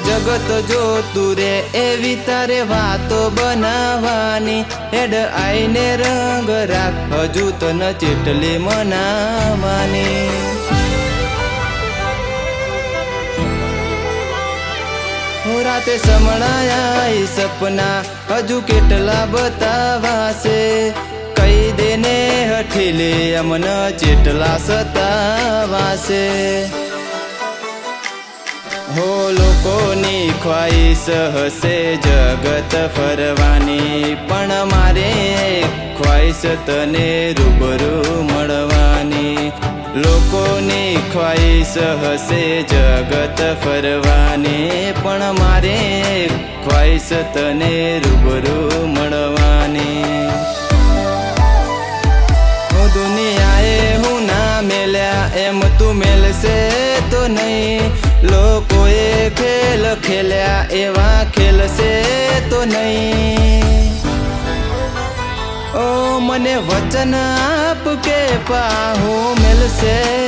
જગત જોતું રે એવી તારે વાતો બનાવવાની હેડ આઈને રંગ રાખ હજુ તને ચેટલી મનાવાની રાતે સમણાયા સપના હજુ કેટલા બતાવાશે કઈ દેને હઠીલે અમને ચેટલા સતાવાશે હો લોકોની ખ્વાઈશ હશે જગત ફરવાની પણ મારે ખ્વાઈશ તને રૂબરૂ મળવાની લોકોની ખ્વાઈશ હશે જગત ફરવાની પણ મારે ખ્વાઈશ તને રૂબરૂ મળવાની હું દુનિયાએ હું ના મેલ્યા એમ તું મેલશે તો નહીં લોકોએ ખેલ ખેલ્યા એવા ખેલશે તો નહીં ઓ મને વચન આપ કે પાહું મેલશે